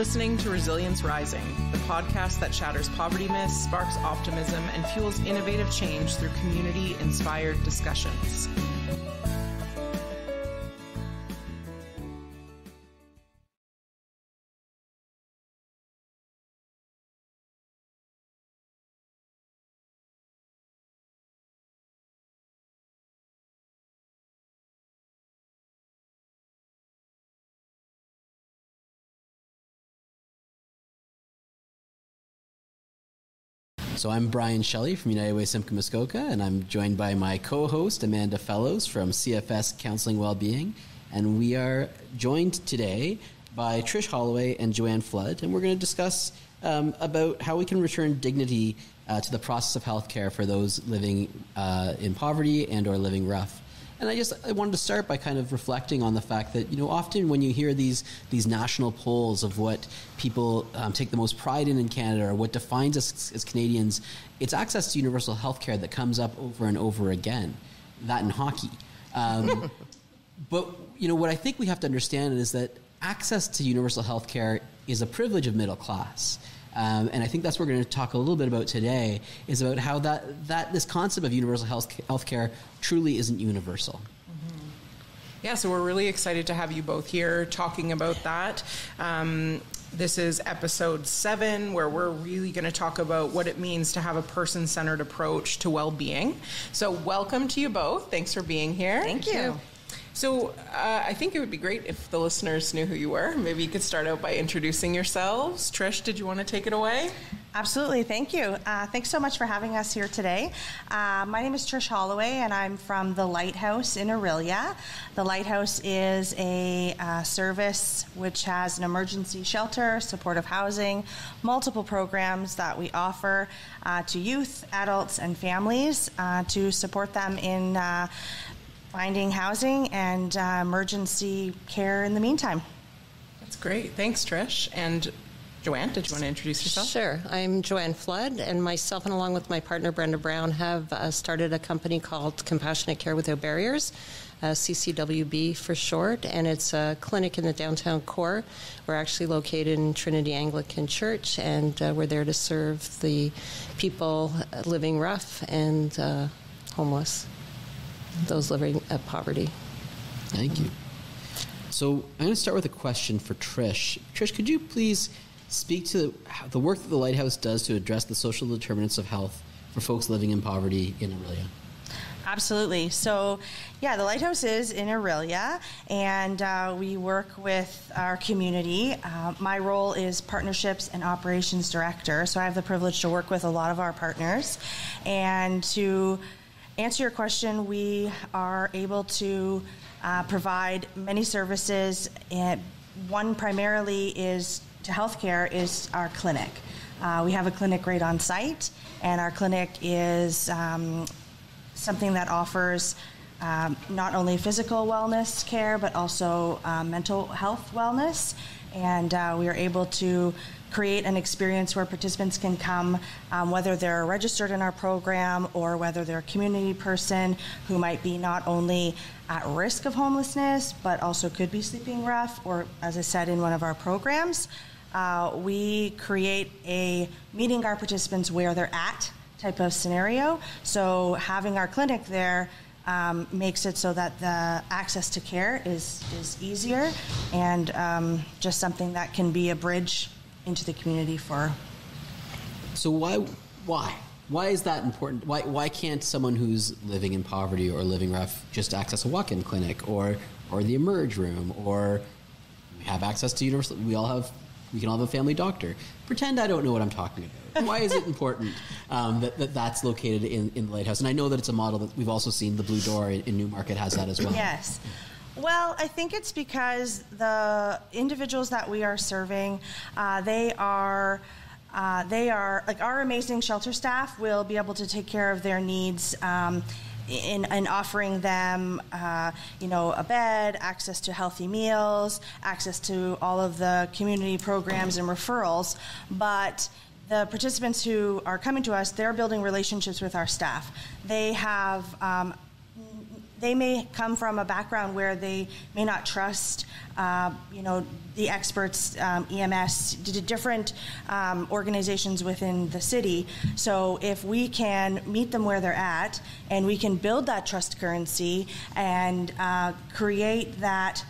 listening to Resilience Rising, the podcast that shatters poverty myths, sparks optimism, and fuels innovative change through community-inspired discussions. So I'm Brian Shelley from United Way Simcoe Muskoka, and I'm joined by my co-host Amanda Fellows from CFS Counseling Wellbeing, and we are joined today by Trish Holloway and Joanne Flood, and we're going to discuss about how we can return dignity to the process of healthcare for those living in poverty and or living rough. And I wanted to start by kind of reflecting on the fact that, often when you hear these national polls of what people take the most pride in Canada or what defines us as Canadians, it's access to universal health care that comes up over and over again, that in hockey. But, what I think we have to understand is that access to universal health care is a privilege of middle class. And I think that's what we're going to talk a little bit about today, is about how that this concept of universal health care truly isn't universal. Mm-hmm. Yeah, so we're really excited to have you both here talking about that. This is episode 7, where we're really going to talk about what it means to have a person-centered approach to well-being. So welcome to you both. Thanks for being here. Thank you. So I think it would be great if the listeners knew who you were. Maybe you could start out by introducing yourselves. Trish, did you want to take it away? Absolutely. Thank you. Thanks so much for having us here today. My name is Trish Holloway, and I'm from the Lighthouse in Orillia. The Lighthouse is a service which has an emergency shelter, supportive housing, multiple programs that we offer to youth, adults, and families to support them in finding housing and emergency care in the meantime. That's great. Thanks, Trish. And Joanne, did you want to introduce yourself? Sure. I'm Joanne Flood, and myself and along with my partner Brenda Brown have started a company called Compassionate Care Without Barriers, CCWB for short, and it's a clinic in the downtown core. We're actually located in Trinity Anglican Church, and we're there to serve the people living rough and homeless, those living at poverty. Thank you. So I'm going to start with a question for Trish. Trish, could you please speak to the work that the Lighthouse does to address the social determinants of health for folks living in poverty in Orillia? Absolutely. So, the Lighthouse is in Orillia, and we work with our community. My role is Partnerships and Operations Director, so I have the privilege to work with a lot of our partners. And to answer your question, we are able to provide many services, and one primarily is to healthcare is our clinic. We have a clinic right on site, and our clinic is something that offers not only physical wellness care, but also mental health wellness. And we are able to create an experience where participants can come, whether they're registered in our program or whether they're a community person who might be not only at risk of homelessness, but also could be sleeping rough, or, as I said, in one of our programs. We create a meeting our participants where they're at type of scenario. So having our clinic there makes it so that the access to care is easier, and just something that can be a bridge into the community for. So why is that important? Why can't someone who's living in poverty or living rough just access a walk-in clinic or the Emerge room, or have access to universal? We can all have a family doctor. Pretend I don't know what I'm talking about. Why is it important that's located in the Lighthouse? And I know that it's a model that we've also seen. The Blue Door in Newmarket has that as well. Yes. Well, I think it's because the individuals that we are serving, they are like our amazing shelter staff will be able to take care of their needs in offering them, a bed, access to healthy meals, access to all of the community programs and referrals. But the participants who are coming to us, they're building relationships with our staff. They have they may come from a background where they may not trust, the experts, EMS, different organizations within the city. So if we can meet them where they're at, and we can build that trust currency and create that,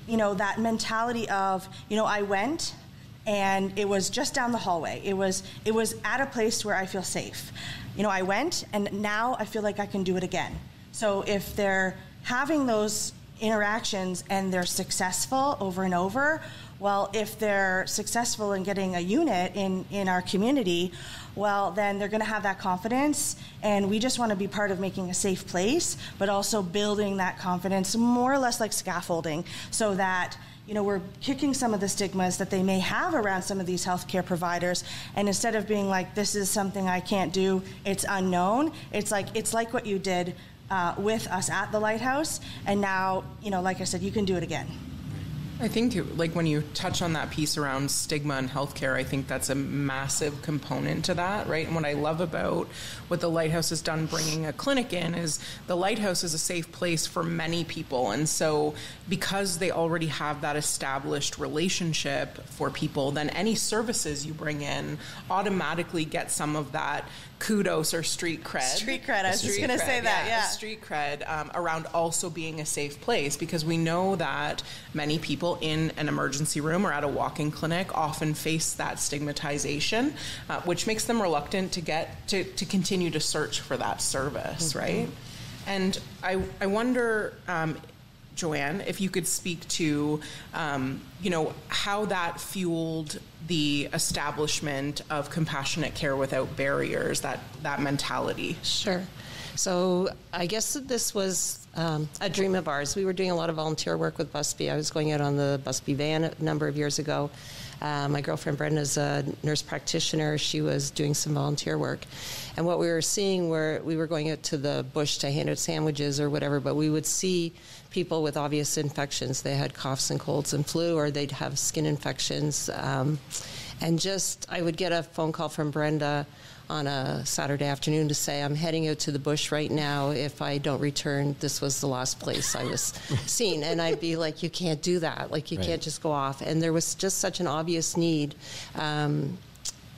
that mentality of, I went and it was just down the hallway. It was at a place where I feel safe. I went and now I feel like I can do it again. So if they're having those interactions and they're successful over and over, well, if they're successful in getting a unit in our community, well, then they're going to have that confidence, and we just want to be part of making a safe place, but also building that confidence more or less like scaffolding, so that we're kicking some of the stigmas that they may have around some of these healthcare providers, and instead of being like, this is something I can't do, it's unknown, it's like what you did with us at the Lighthouse, and now, like I said, you can do it again. I think, when you touch on that piece around stigma in healthcare, I think that's a massive component to that, right? And what I love about what the Lighthouse has done bringing a clinic in is the Lighthouse is a safe place for many people. And so because they already have that established relationship for people, then any services you bring in automatically get some of that kudos or street cred. Street cred, I was just going to say that, yeah. Street cred around also being a safe place, because we know that many people in an emergency room or at a walk-in clinic often face that stigmatization, which makes them reluctant to continue to search for that service, right? And I wonder, Joanne, if you could speak to, how that fueled the establishment of Compassionate Care Without Barriers, that mentality. Sure. So I guess that this was a dream of ours. We were doing a lot of volunteer work with Busby. I was going out on the Busby van a number of years ago. My girlfriend Brenda's a nurse practitioner. She was doing some volunteer work. And what we were seeing we were going out to the bush to hand out sandwiches or whatever, but we would see people with obvious infections. They had coughs and colds and flu, or they'd have skin infections. I would get a phone call from Brenda on a Saturday afternoon to say, I'm heading out to the bush right now. If I don't return, this was the last place I was seen. And I'd be like, you can't do that. You can't just go off. And there was just such an obvious need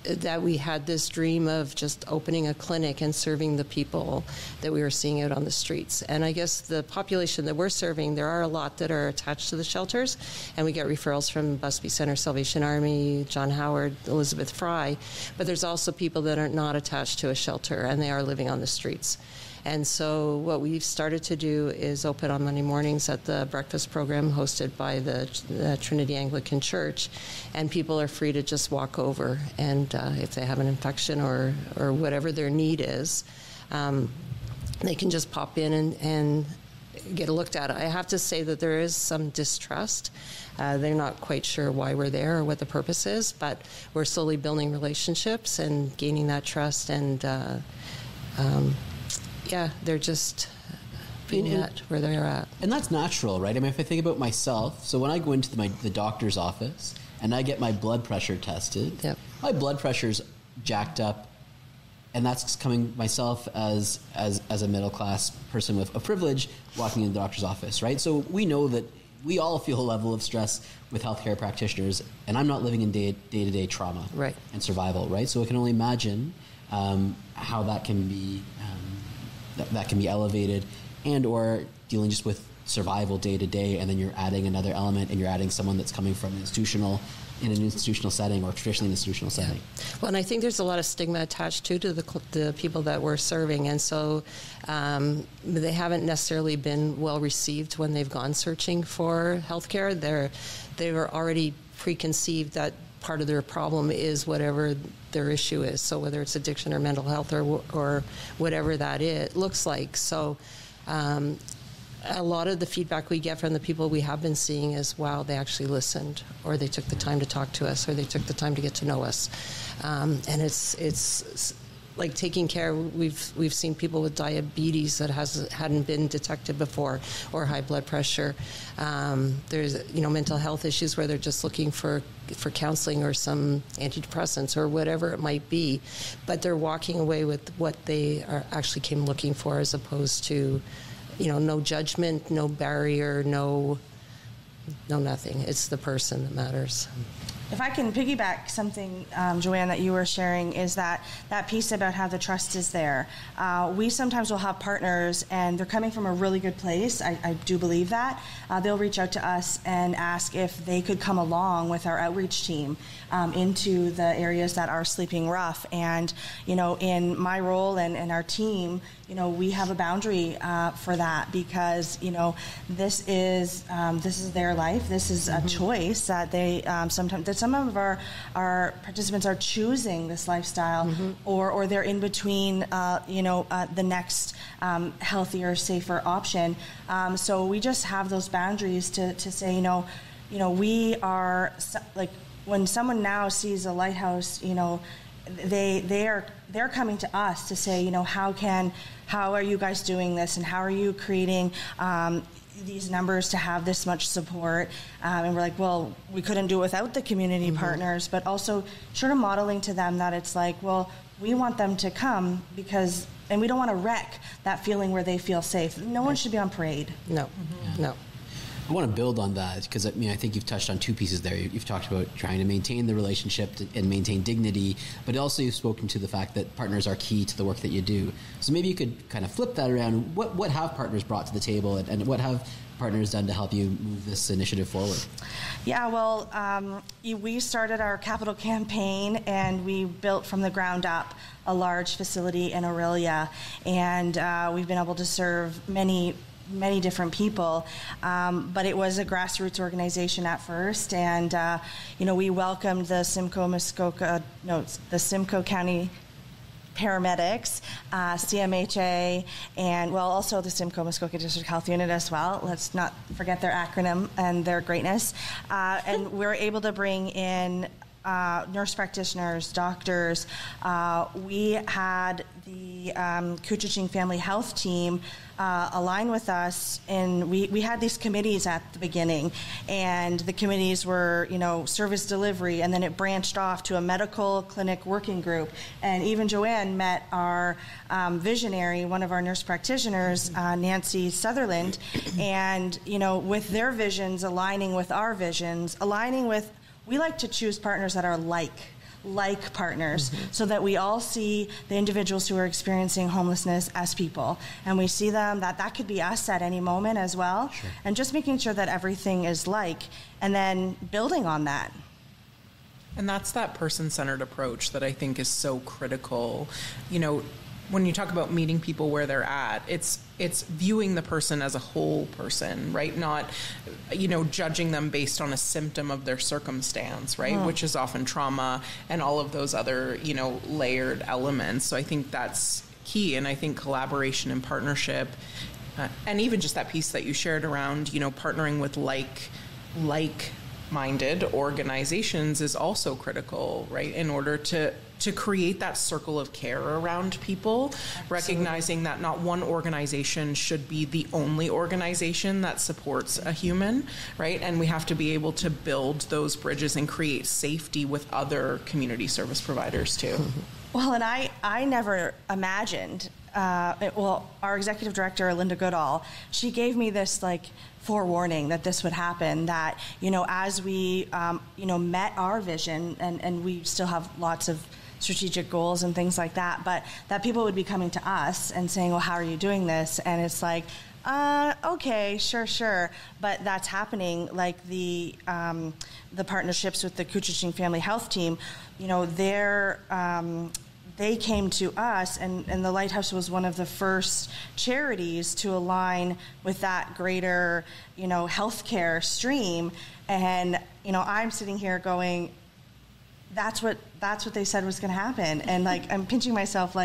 that we had this dream of just opening a clinic and serving the people that we were seeing out on the streets. And I guess the population that we're serving, there are a lot that are attached to the shelters, and we get referrals from Busby Center, Salvation Army, John Howard, Elizabeth Fry, but there's also people that are not attached to a shelter, and they are living on the streets. And so what we've started to do is open on Monday mornings at the breakfast program hosted by the Trinity Anglican Church, and people are free to just walk over, and if they have an infection or whatever their need is, they can just pop in and get looked at. I have to say that there is some distrust. They're not quite sure why we're there or what the purpose is, but we're slowly building relationships and gaining that trust, and they're just being at where they're at. And that's natural, right? I mean, if I think about myself, so when I go into the doctor's office and I get my blood pressure tested, my blood pressure's jacked up, and that's coming myself as a middle-class person with a privilege walking into the doctor's office, right? So we know that we all feel a level of stress with healthcare practitioners, and I'm not living in day-to-day trauma and survival, right? So I can only imagine how that can be that can be elevated, and or dealing just with survival day to day, and then you're adding another element, and you're adding someone that's coming from in an institutional setting or traditionally institutional setting. Well, and I think there's a lot of stigma attached to the people that we're serving, and so they haven't necessarily been well received when they've gone searching for healthcare. They were already preconceived that part of their problem is whatever their issue is. So whether it's addiction or mental health or whatever that looks like. So a lot of the feedback we get from the people we have been seeing is, wow, they actually listened, or they took the time to talk to us, or they took the time to get to know us. And it's like taking care. We've seen people with diabetes that hadn't been detected before, or high blood pressure. There's mental health issues where they're just looking for counseling or some antidepressants or whatever it might be, but they're walking away with what they actually came looking for, as opposed to no judgment, no barrier, no nothing. It's the person that matters. If I can piggyback something, Joanne, that you were sharing, is that piece about how the trust is there. We sometimes will have partners, and they're coming from a really good place. I do believe that. They'll reach out to us and ask if they could come along with our outreach team into the areas that are sleeping rough. And, in my role and our team, we have a boundary for that because, this is their life. This is a choice that they sometimes, that some of our participants are choosing this lifestyle, or they're in between, the next healthier, safer option. So we just have those boundaries to say, we are, like, when someone now sees a lighthouse, they're coming to us to say, how are you guys doing this, and how are you creating these numbers to have this much support? And we're like, well, we couldn't do it without the community partners, but also sort of modeling to them that it's like, well, we want them to come and we don't want to wreck that feeling where they feel safe. No one should be on parade. No. I want to build on that because I think you've touched on two pieces there. You've talked about trying to maintain the relationship and maintain dignity, but also you've spoken to the fact that partners are key to the work that you do. So maybe you could kind of flip that around. What have partners brought to the table, and what have partners done to help you move this initiative forward? Yeah, well, we started our capital campaign, and we built from the ground up a large facility in Orillia, and we've been able to serve many different people, but it was a grassroots organization at first, and we welcomed the Simcoe County paramedics, CMHA, and also the Simcoe Muskoka District Health Unit as well. Let's not forget their acronym and their greatness. And we're able to bring in nurse practitioners, doctors. We had the Couchiching Family Health team align with us, and we had these committees at the beginning, and the committees were, service delivery, and then it branched off to a medical clinic working group. And even Joanne met our visionary, one of our nurse practitioners, Nancy Sutherland, and, with their visions aligning with our visions, we like to choose partners that are like partners, so that we all see the individuals who are experiencing homelessness as people, and we see them that could be us at any moment as well. Sure. And just making sure that everything is and then building on that. And that's that person-centered approach that I think is so critical. When you talk about meeting people where they're at, it's viewing the person as a whole person, right? Not, judging them based on a symptom of their circumstance, right? Which is often trauma and all of those other, layered elements. So I think that's key. And I think collaboration and partnership, and even just that piece that you shared around, partnering with like-minded organizations is also critical, right? In order to create that circle of care around people. Absolutely. Recognizing that not one organization should be the only organization that supports a human, right? And we have to be able to build those bridges and create safety with other community service providers too. Well, and I never imagined, our executive director, Linda Goodall, she gave me this forewarning that this would happen, that, as we, met our vision, and we still have lots of strategic goals and things like that, but that people would be coming to us and saying, well, how are you doing this? And it's like, okay, sure. But that's happening. Like the partnerships with the Couchiching Family Health team, they came to us, and the Lighthouse was one of the first charities to align with that greater, healthcare stream. And, I'm sitting here going, that's what they said was going to happen. And I'm pinching myself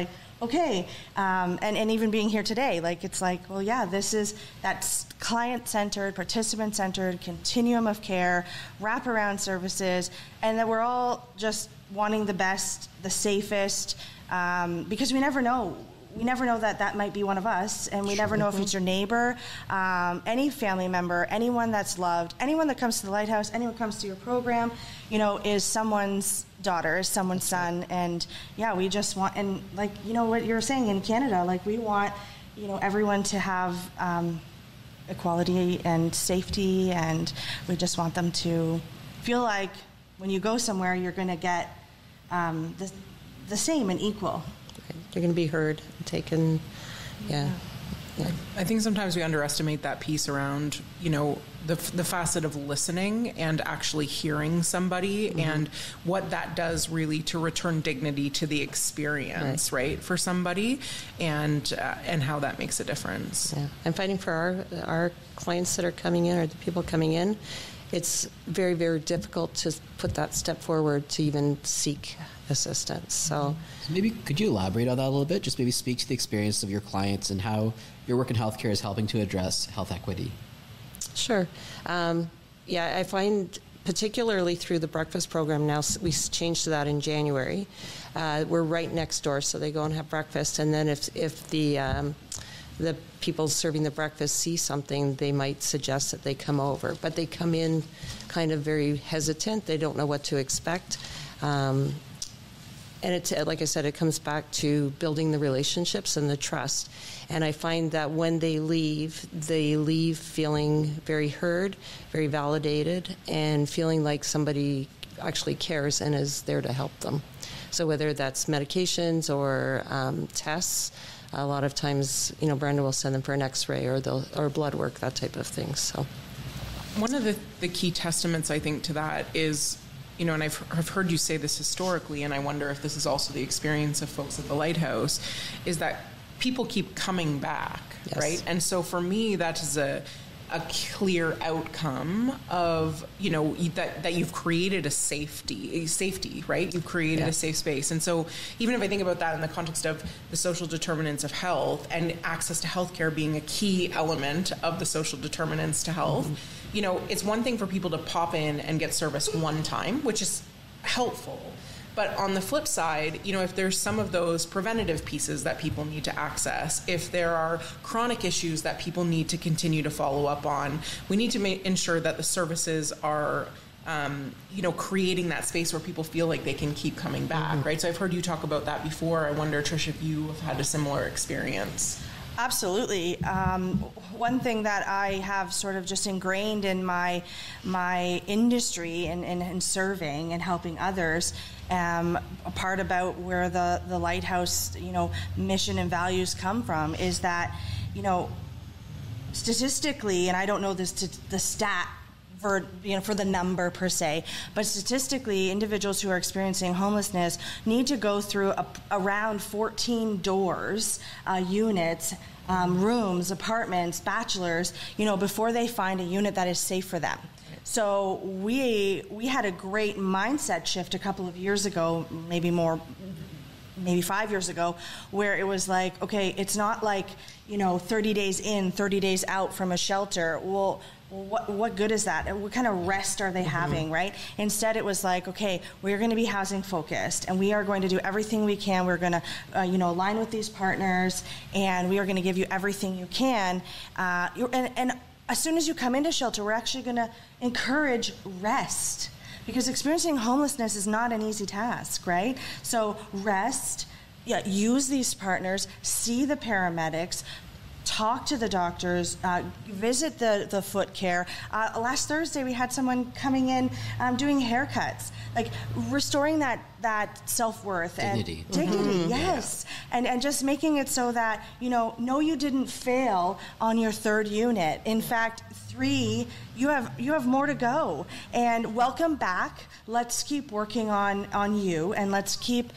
okay. And even being here today, it's well, yeah, that's client-centered, participant-centered, continuum of care, wraparound services, and that we're all just wanting the best, the safest, because we never know. We never know that might be one of us, and we never know if it's your neighbor, any family member, anyone that's loved, anyone that comes to the Lighthouse, anyone comes to your program, is someone's daughter, is someone's son, and yeah, we just want, and what you're saying in Canada, we want, everyone to have equality and safety, and we just want them to feel like when you go somewhere, you're going to get the same and equal. You're going to be heard, taken, yeah. I think sometimes we underestimate that piece around, the facet of listening and actually hearing somebody and what that does really to return dignity to the experience, right, for somebody, and how that makes a difference. Yeah, I'm fighting for our clients that are coming in, or the people coming in. It's very, very difficult to put that step forward to even seek assistance. So maybe could you elaborate on that a little bit? Just maybe speak to the experience of your clients and how your work in healthcare is helping to address health equity. Sure. I find particularly through the breakfast program now, we changed to that in January. We're right next door, so they go and have breakfast, and then if the people serving the breakfast see something, they might suggest that they come over. But they come in kind of very hesitant. They don't know what to expect. And it's, like I said, it comes back to building the relationships and the trust. And I find that when they leave feeling very heard, very validated, and feeling like somebody actually cares and is there to help them. So whether that's medications or tests, a lot of times, Brenda will send them for an X-ray or blood work, that type of thing. So, one of the key testaments, I think, to that is, and I've heard you say this historically, and I wonder if this is also the experience of folks at the Lighthouse, is that people keep coming back, yes. right? And so for me, that is a clear outcome of, that you've created a safety, right? You've created a safe space. And so even if I think about that in the context of the social determinants of health and access to healthcare being a key element of the social determinants to health, it's one thing for people to pop in and get service one time, which is helpful. But on the flip side, if there's some of those preventative pieces that people need to access, if there are chronic issues that people need to continue to follow up on, we need to ensure that the services are, creating that space where people feel like they can keep coming back, right? So I've heard you talk about that before. I wonder, Trish, if you have had a similar experience. Absolutely. One thing that I have sort of just ingrained in my industry and serving and helping others, a part about where the Lighthouse, mission and values come from is that, statistically, and I don't know the stat for the number per se, but statistically, individuals who are experiencing homelessness need to go through around 14 doors, units, rooms, apartments, bachelors, before they find a unit that is safe for them. So we had a great mindset shift a couple of years ago, maybe 5 years ago, where it was like, okay, it's not like, 30 days in, 30 days out from a shelter. Well, what good is that? What kind of rest are they having, right? Instead, it was like, okay, we're going to be housing focused, and we are going to do everything we can. We're going to, align with these partners, and we are going to give you everything you can. And as soon as you come into shelter, we're actually going to encourage rest, because experiencing homelessness is not an easy task, right? So rest, use these partners, see the paramedics, talk to the doctors, visit the foot care. Last Thursday, we had someone coming in doing haircuts, like restoring that self-worth dignity. And dignity, yes. And just making it so that, no, you didn't fail on your third unit. In fact, 3, you have more to go. And welcome back. Let's keep working on you, and let's keep,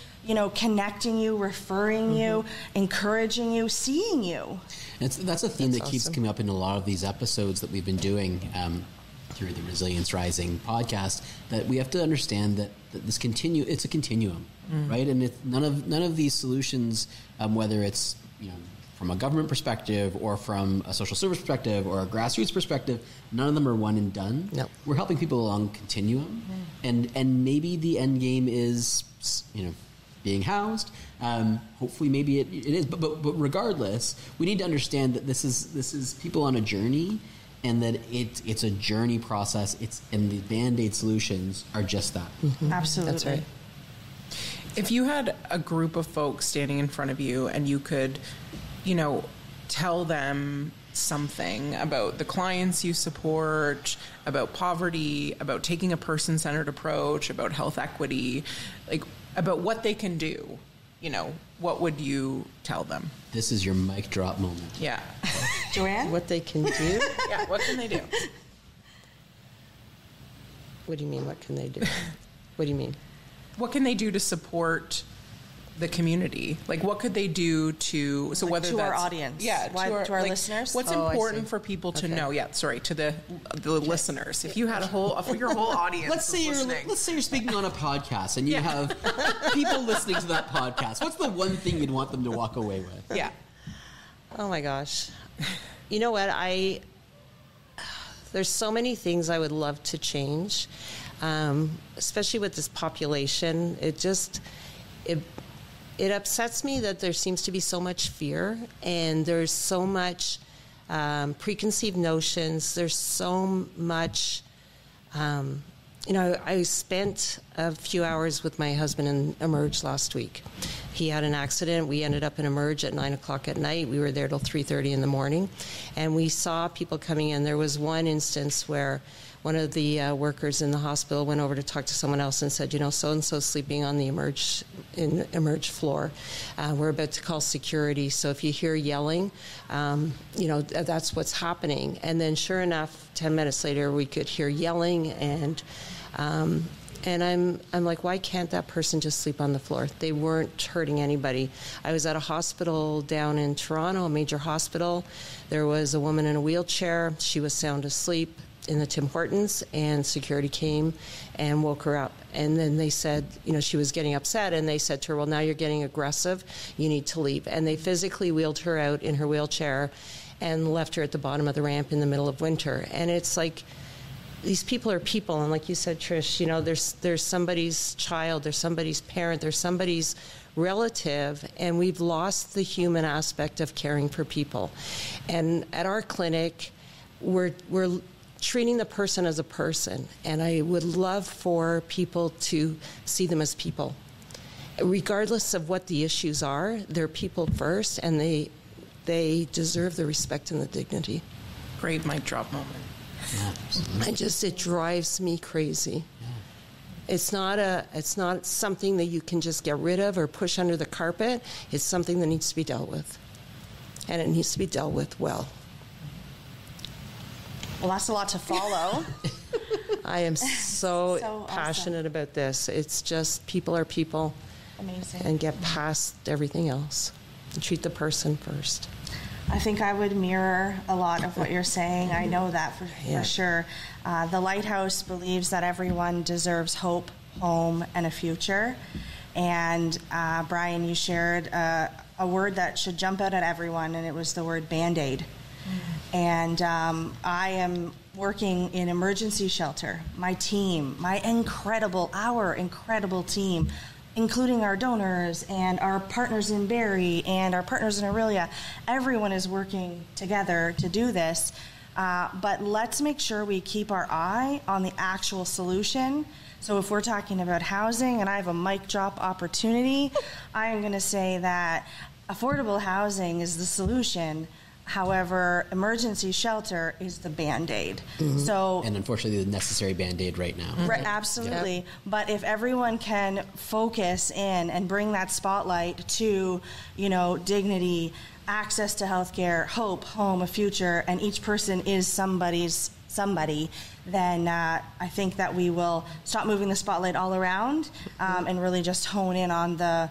connecting you, referring you, encouraging you, seeing you. That's a theme that keeps coming up in a lot of these episodes that we've been doing through the Resilience Rising podcast, that we have to understand that it's a continuum, right? And none of these solutions, whether it's from a government perspective or from a social service perspective or a grassroots perspective, none of them are one and done. No. We're helping people along continuum, and maybe the end game is being housed. Hopefully, maybe it is. But regardless, we need to understand that this is people on a journey, and that it's a journey process. And the Band-Aid solutions are just that. Absolutely. That's right. If you had a group of folks standing in front of you, and you could, tell them something about the clients you support, about poverty, about taking a person-centered approach, about health equity, like about what they can do, what would you tell them? This is your mic drop moment. Yeah. Joanne? What they can do? Yeah, what can they do? What do you mean, what can they do? What do you mean? What can they do to support the community? Like, what could they do to, so whether to that's... our audience? Yeah, to our listeners? What's Oh, I important see. for people to Okay. know? Yeah, sorry, to the listeners. If you had for your whole audience Let's say you're speaking on a podcast and you have people listening to that podcast. What's the one thing you'd want them to walk away with? Yeah. Oh my gosh. You know what? There's so many things I would love to change, especially with this population. It upsets me that there seems to be so much fear and there's so much preconceived notions. There's so much, I spent a few hours with my husband in Emerge last week. He had an accident. We ended up in Emerge at 9 o'clock at night. We were there till 3:30 in the morning. And we saw people coming in. There was one instance where one of the workers in the hospital went over to talk to someone else and said, so-and-so sleeping on the Emerge floor. We're about to call security. So if you hear yelling, that's what's happening. And then sure enough, 10 minutes later, we could hear yelling and I'm like, why can't that person just sleep on the floor? They weren't hurting anybody. I was at a hospital down in Toronto, a major hospital. There was a woman in a wheelchair. She was sound asleep in the Tim Hortons, and security came and woke her up. And then they said, she was getting upset, and they said to her, well, now you're getting aggressive. You need to leave. And they physically wheeled her out in her wheelchair and left her at the bottom of the ramp in the middle of winter. And it's like, these people are people, and like you said, Trish, there's somebody's child, there's somebody's parent, there's somebody's relative, and we've lost the human aspect of caring for people. And at our clinic, we're treating the person as a person, and I would love for people to see them as people. Regardless of what the issues are, they're people first, and they deserve the respect and the dignity. Great mic drop moment. Yeah, absolutely. It drives me crazy. Yeah. It's not something that you can just get rid of or push under the carpet. It's something that needs to be dealt with. And it needs to be dealt with well. Well, that's a lot to follow. I am so passionate awesome. about this. It's just people are people. Amazing. And get past everything else. And treat the person first. I think I would mirror a lot of what you're saying. I know that for sure. The Lighthouse believes that everyone deserves hope, home, and a future. And Brian, you shared a word that should jump out at everyone, and it was the word Band-Aid. And I am working in emergency shelter. My team, our incredible team, including our donors and our partners in Barrie and our partners in Aurelia. Everyone is working together to do this. But let's make sure we keep our eye on the actual solution. So if we're talking about housing, and I have a mic drop opportunity, I am going to say that affordable housing is the solution. However, emergency shelter is the Band-Aid. Mm-hmm. So, and unfortunately, the necessary Band-Aid right now. Right, absolutely. Yep. But if everyone can focus in and bring that spotlight to, dignity, access to healthcare, hope, home, a future, and each person is somebody, then I think that we will stop moving the spotlight all around and really just hone in on the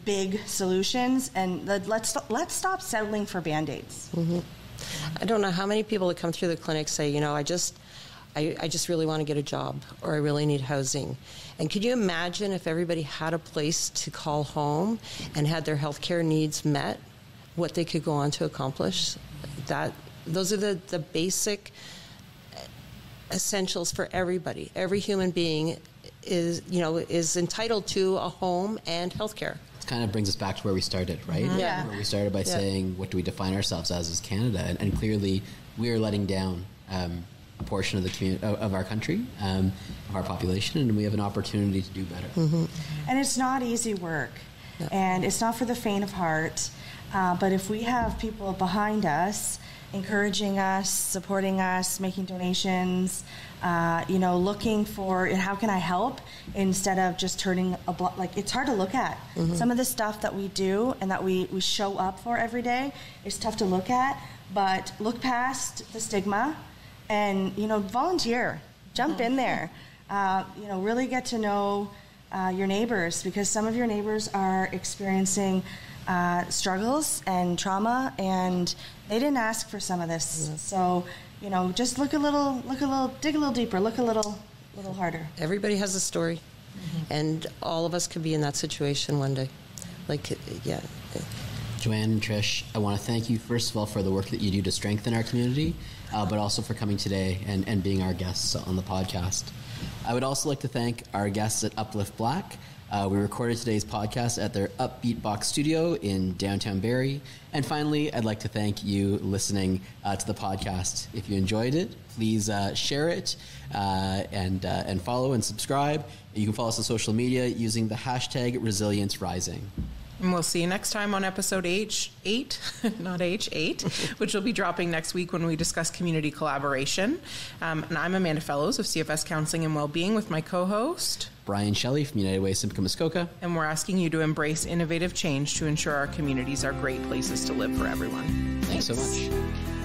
big solutions, and let's stop settling for Band-Aids. Mm-hmm. I don't know how many people that come through the clinic say, I just really want to get a job, or I really need housing. And could you imagine if everybody had a place to call home and had their healthcare needs met, what they could go on to accomplish? Those are the basic essentials for everybody. Every human being is entitled to a home and healthcare. Kind of brings us back to where we started, right? Mm-hmm. Yeah. Where we started by saying, what do we define ourselves as Canada? And clearly, we are letting down a portion of the community, of our country, of our population, and we have an opportunity to do better. Mm-hmm. And it's not easy work, and it's not for the faint of heart. But if we have people behind us, encouraging us, supporting us, making donations, looking for how can I help, instead of just turning it's hard to look at. Some of the stuff that we do and that we show up for every day is tough to look at, but look past the stigma and, volunteer, jump in there, really get to know your neighbors, because some of your neighbors are experiencing struggles and trauma, and they didn't ask for some of this. So, just dig a little deeper, look a little harder. Everybody has a story, and all of us could be in that situation one day. Joanne and Trish, I want to thank you, first of all, for the work that you do to strengthen our community, but also for coming today and being our guests on the podcast. I would also like to thank our guests at Uplift Black. We recorded today's podcast at their Upbeat Box studio in downtown Barrie. And finally, I'd like to thank you listening to the podcast. If you enjoyed it, please share it and follow and subscribe. You can follow us on social media using the hashtag ResilienceRising. And we'll see you next time on episode 8, which will be dropping next week when we discuss community collaboration. And I'm Amanda Fellows of CFS Counseling and Wellbeing with my co-host, Brian Shelley from United Way Simcoe Muskoka. And we're asking you to embrace innovative change to ensure our communities are great places to live for everyone. Thanks so much.